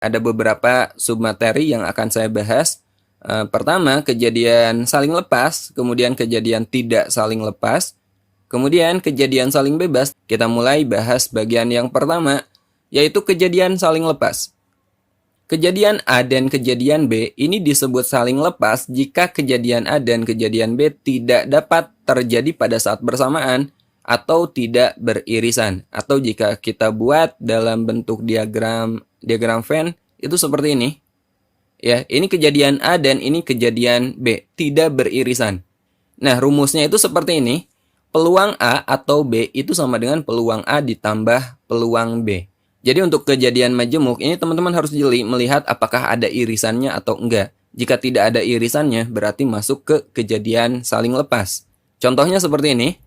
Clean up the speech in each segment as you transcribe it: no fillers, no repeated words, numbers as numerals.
Ada beberapa submateri yang akan saya bahas. Pertama, kejadian saling lepas, kemudian kejadian tidak saling lepas, kemudian kejadian saling bebas. Kita mulai bahas bagian yang pertama, yaitu kejadian saling lepas. Kejadian A dan kejadian B ini disebut saling lepas jika kejadian A dan kejadian B tidak dapat terjadi pada saat bersamaan atau tidak beririsan. Atau jika kita buat dalam bentuk diagram Venn itu seperti ini. Ya, ini kejadian A dan ini kejadian B, tidak beririsan. Nah, rumusnya itu seperti ini. Peluang A atau B itu sama dengan peluang A ditambah peluang B. Jadi untuk kejadian majemuk ini teman-teman harus jeli melihat apakah ada irisannya atau enggak. Jika tidak ada irisannya berarti masuk ke kejadian saling lepas. Contohnya seperti ini.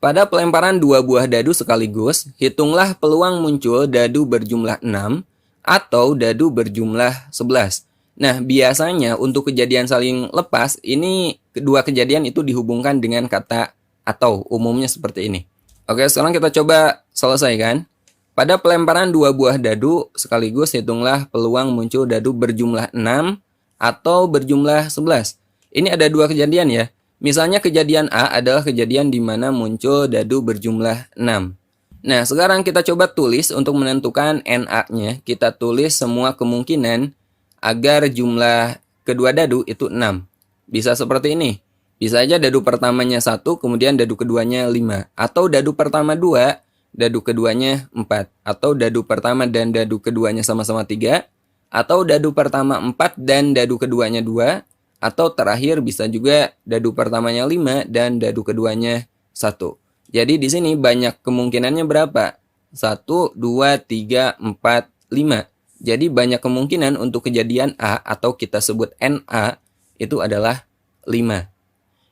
Pada pelemparan dua buah dadu sekaligus, hitunglah peluang muncul dadu berjumlah 6 atau dadu berjumlah 11. Nah, biasanya untuk kejadian saling lepas, ini kedua kejadian itu dihubungkan dengan kata atau, umumnya seperti ini. Oke, sekarang kita coba selesaikan. Pada pelemparan dua buah dadu sekaligus, hitunglah peluang muncul dadu berjumlah 6 atau berjumlah 11. Ini ada dua kejadian ya. Misalnya kejadian A adalah kejadian di mana muncul dadu berjumlah 6. Nah, sekarang kita coba tulis untuk menentukan NA-nya. Kita tulis semua kemungkinan agar jumlah kedua dadu itu 6. Bisa seperti ini. Bisa aja dadu pertamanya 1, kemudian dadu keduanya 5. Atau dadu pertama 2, dadu keduanya 4. Atau dadu pertama dan dadu keduanya sama-sama 3. Atau dadu pertama 4 dan dadu keduanya 2. Atau terakhir bisa juga dadu pertamanya 5 dan dadu keduanya 1. Jadi di sini banyak kemungkinannya berapa? 1, 2, 3, 4, 5. Jadi banyak kemungkinan untuk kejadian A atau kita sebut NA itu adalah 5.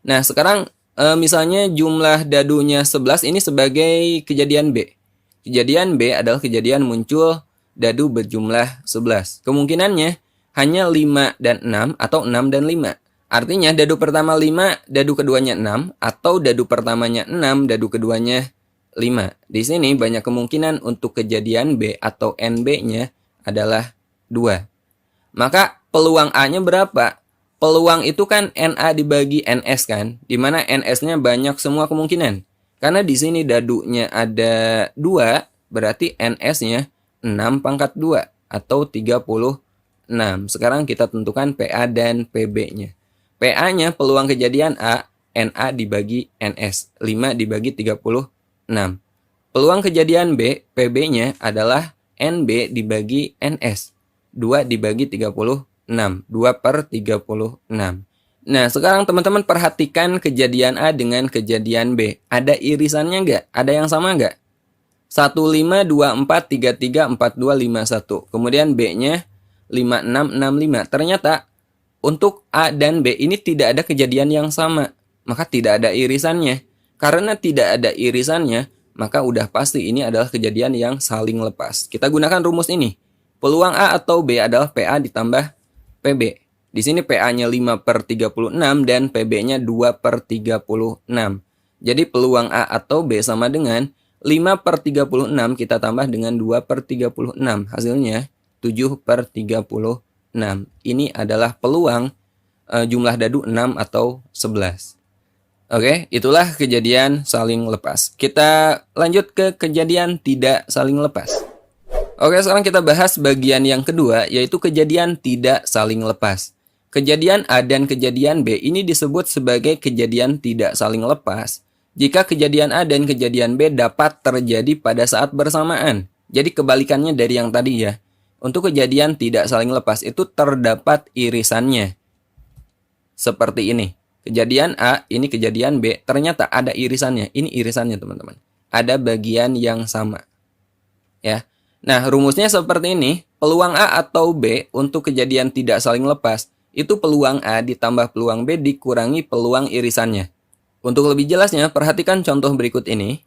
Nah, sekarang misalnya jumlah dadunya 11 ini sebagai kejadian B. Kejadian B adalah kejadian muncul dadu berjumlah 11. Kemungkinannya hanya 5 dan 6 atau 6 dan 5. Artinya dadu pertama 5, dadu keduanya 6, atau dadu pertamanya 6, dadu keduanya 5. Di sini banyak kemungkinan untuk kejadian B atau NB-nya adalah 2. Maka peluang A-nya berapa? Peluang itu kan NA dibagi NS kan, di mana NS-nya banyak semua kemungkinan. Karena di sini dadunya ada 2, berarti NS-nya 6 pangkat 2 atau 36. Sekarang kita tentukan PA dan PB-nya. PA-nya peluang kejadian A, NA dibagi NS, 5 dibagi 36. Peluang kejadian B, PB-nya adalah NB dibagi NS, 2 dibagi 36. 2 per 36. Nah, sekarang teman-teman perhatikan kejadian A dengan kejadian B. Ada irisannya nggak? Ada yang sama nggak? 1, 5, 2, 4, 3, 3, 4, 2, 5, 1. Kemudian B-nya 5, 6, 6, 5. Ternyata untuk A dan B ini tidak ada kejadian yang sama. Maka tidak ada irisannya. Karena tidak ada irisannya, maka udah pasti ini adalah kejadian yang saling lepas. Kita gunakan rumus ini. Peluang A atau B adalah PA ditambah PB. Di sini PA-nya 5 per 36 dan PB-nya 2 per 36. Jadi peluang A atau B sama dengan 5 per 36 kita tambah dengan 2 per 36. Hasilnya 7 per 36. Ini adalah peluang jumlah dadu 6 atau 11. Oke, itulah kejadian saling lepas. Kita lanjut ke kejadian tidak saling lepas. Oke, sekarang kita bahas bagian yang kedua, yaitu kejadian tidak saling lepas. Kejadian A dan kejadian B ini disebut sebagai kejadian tidak saling lepas jika kejadian A dan kejadian B dapat terjadi pada saat bersamaan. Jadi kebalikannya dari yang tadi ya. Untuk kejadian tidak saling lepas itu terdapat irisannya. Seperti ini. Kejadian A, ini kejadian B, ternyata ada irisannya. Ini irisannya teman-teman. Ada bagian yang sama. Ya. Nah, rumusnya seperti ini. Peluang A atau B untuk kejadian tidak saling lepas, itu peluang A ditambah peluang B dikurangi peluang irisannya. Untuk lebih jelasnya, perhatikan contoh berikut ini.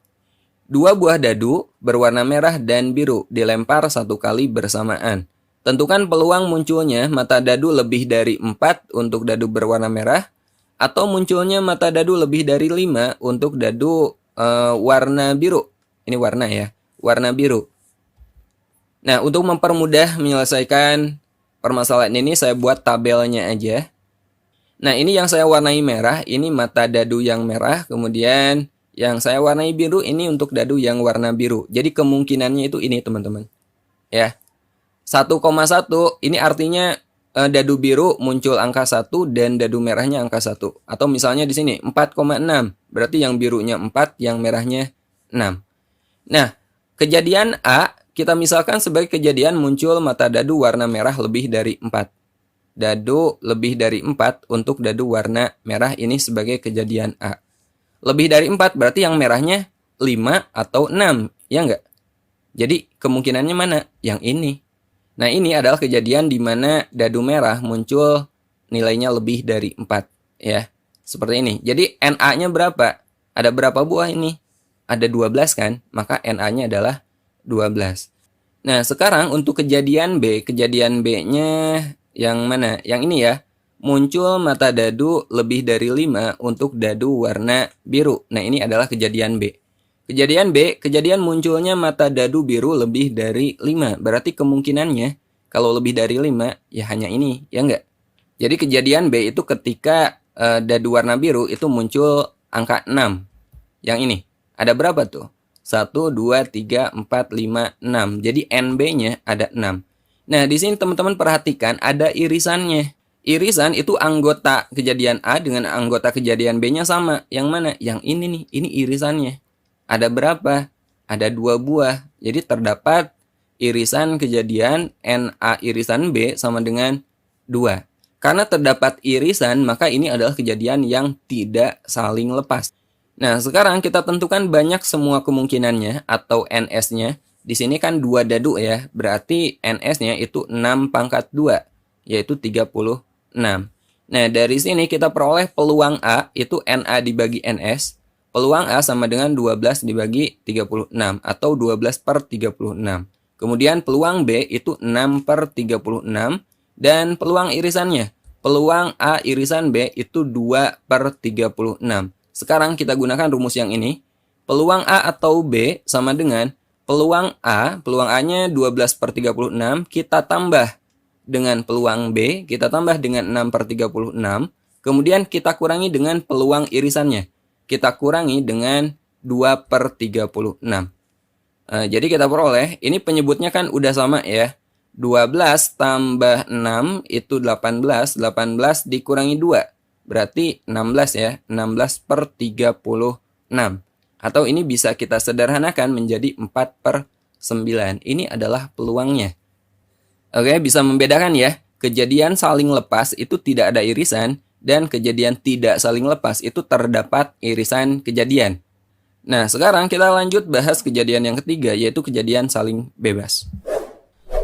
2 buah dadu berwarna merah dan biru dilempar 1 kali bersamaan. Tentukan peluang munculnya mata dadu lebih dari 4 untuk dadu berwarna merah, atau munculnya mata dadu lebih dari 5 untuk dadu warna biru. Ini warna ya, warna biru. Nah, untuk mempermudah menyelesaikan permasalahan ini, saya buat tabelnya aja. Nah, ini yang saya warnai merah, ini mata dadu yang merah, kemudian yang saya warnai biru, ini untuk dadu yang warna biru. Jadi kemungkinannya itu ini, teman-teman. Ya, 1,1 ini artinya dadu biru muncul angka 1 dan dadu merahnya angka 1. Atau misalnya di sini 4,6, berarti yang birunya 4, yang merahnya 6. Nah, kejadian A, kita misalkan sebagai kejadian muncul mata dadu warna merah lebih dari 4. Dadu lebih dari 4 untuk dadu warna merah ini sebagai kejadian A. Lebih dari 4 berarti yang merahnya 5 atau 6, ya enggak? Jadi kemungkinannya mana? Yang ini. Nah, ini adalah kejadian di mana dadu merah muncul nilainya lebih dari 4, ya. Seperti ini. Jadi NA-nya berapa? Ada berapa buah ini? Ada 12 kan? Maka NA-nya adalah 12. Nah, sekarang untuk kejadian B, kejadian B-nya yang mana? Yang ini ya. Muncul mata dadu lebih dari 5 untuk dadu warna biru. Nah, ini adalah kejadian B. Kejadian B, kejadian munculnya mata dadu biru lebih dari 5. Berarti kemungkinannya kalau lebih dari 5 ya hanya ini, ya enggak? Jadi kejadian B itu ketika dadu warna biru itu muncul angka 6. Yang ini. Ada berapa tuh? 1, 2, 3, 4, 5, 6. Jadi NB-nya ada 6. Nah, di sini teman-teman perhatikan ada irisannya. Irisan itu anggota kejadian A dengan anggota kejadian B-nya sama. Yang mana? Yang ini nih. Ini irisannya. Ada berapa? Ada 2 buah. Jadi terdapat irisan kejadian NA irisan B sama dengan 2. Karena terdapat irisan, maka ini adalah kejadian yang tidak saling lepas. Nah, sekarang kita tentukan banyak semua kemungkinannya atau NS-nya. Di sini kan 2 dadu ya. Berarti NS-nya itu 6 pangkat 2, yaitu 36. Nah, dari sini kita peroleh peluang A itu NA dibagi NS. Peluang A sama dengan 12 dibagi 36 atau 12 per 36. Kemudian peluang B itu 6 per 36 dan peluang irisannya. Peluang A irisan B itu 2 per 36. Sekarang kita gunakan rumus yang ini. Peluang A atau B sama dengan peluang A, peluang A-nya 12 per 36, kita tambah dengan peluang B, kita tambah dengan 6 per 36, kemudian kita kurangi dengan peluang irisannya. Kita kurangi dengan 2 per 36. Jadi kita peroleh, ini penyebutnya kan udah sama ya. 12 tambah 6 itu 18, 18 dikurangi 2. Berarti 16 ya, 16 per 36. Atau ini bisa kita sederhanakan menjadi 4 per 9. Ini adalah peluangnya. Oke, bisa membedakan ya. Kejadian saling lepas itu tidak ada irisan. Dan kejadian tidak saling lepas itu terdapat irisan kejadian. Nah, sekarang kita lanjut bahas kejadian yang ketiga, yaitu kejadian saling bebas.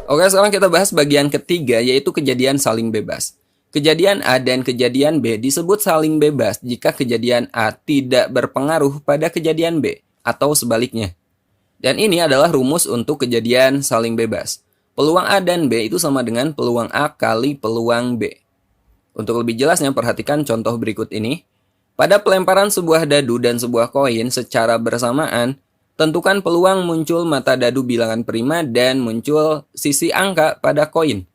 Oke, sekarang kita bahas bagian ketiga, yaitu kejadian saling bebas. Kejadian A dan kejadian B disebut saling bebas jika kejadian A tidak berpengaruh pada kejadian B, atau sebaliknya. Dan ini adalah rumus untuk kejadian saling bebas. Peluang A dan B itu sama dengan peluang A kali peluang B. Untuk lebih jelasnya, perhatikan contoh berikut ini. Pada pelemparan sebuah dadu dan sebuah koin secara bersamaan, tentukan peluang muncul mata dadu bilangan prima dan muncul sisi angka pada koin.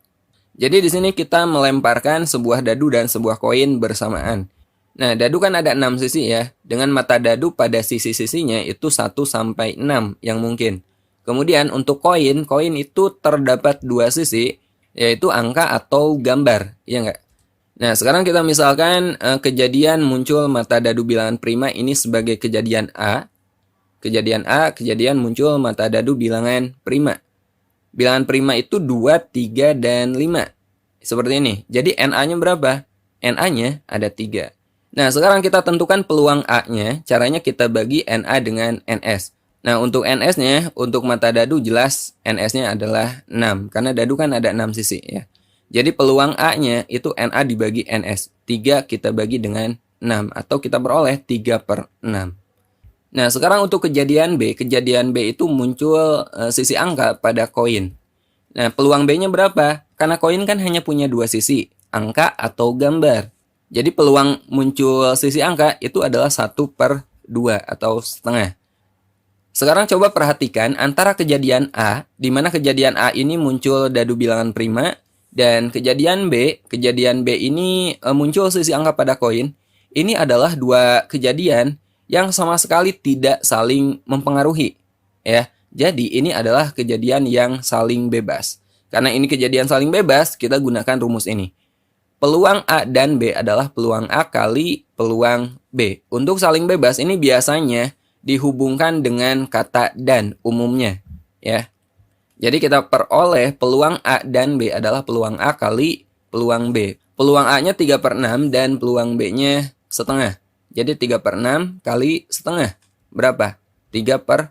Jadi di sini kita melemparkan sebuah dadu dan sebuah koin bersamaan. Nah, dadu kan ada 6 sisi ya. Dengan mata dadu pada sisi-sisinya itu 1 sampai 6 yang mungkin. Kemudian untuk koin itu terdapat 2 sisi, yaitu angka atau gambar, ya enggak? Nah, sekarang kita misalkan kejadian muncul mata dadu bilangan prima ini sebagai kejadian A. Kejadian A, kejadian muncul mata dadu bilangan prima. Bilangan prima itu 2, 3, dan 5. Seperti ini. Jadi NA-nya berapa? NA-nya ada 3. Nah, sekarang kita tentukan peluang A-nya. Caranya kita bagi NA dengan NS. Nah, untuk NS-nya, untuk mata dadu jelas NS-nya adalah 6. Karena dadu kan ada 6 sisi ya. Jadi peluang A-nya itu NA dibagi NS. 3 kita bagi dengan 6. Atau kita peroleh 3 per 6. Nah, sekarang untuk kejadian B. Kejadian B itu muncul sisi angka pada koin. Nah, peluang B-nya berapa? Karena koin kan hanya punya 2 sisi. Angka atau gambar. Jadi peluang muncul sisi angka itu adalah 1 per 2 atau setengah. Sekarang coba perhatikan antara kejadian A, di mana kejadian A ini muncul dadu bilangan prima, dan kejadian B ini muncul sisi angka pada koin. Ini adalah dua kejadian yang sama sekali tidak saling mempengaruhi. Ya, jadi ini adalah kejadian yang saling bebas. Karena ini kejadian saling bebas, kita gunakan rumus ini. Peluang A dan B adalah peluang A kali peluang B. Untuk saling bebas ini biasanya dihubungkan dengan kata dan umumnya, ya. Jadi kita peroleh peluang A dan B adalah peluang A kali peluang B. Peluang A-nya 3/6 dan peluang B-nya setengah. Jadi 3/6 kali setengah. Berapa? 3/12.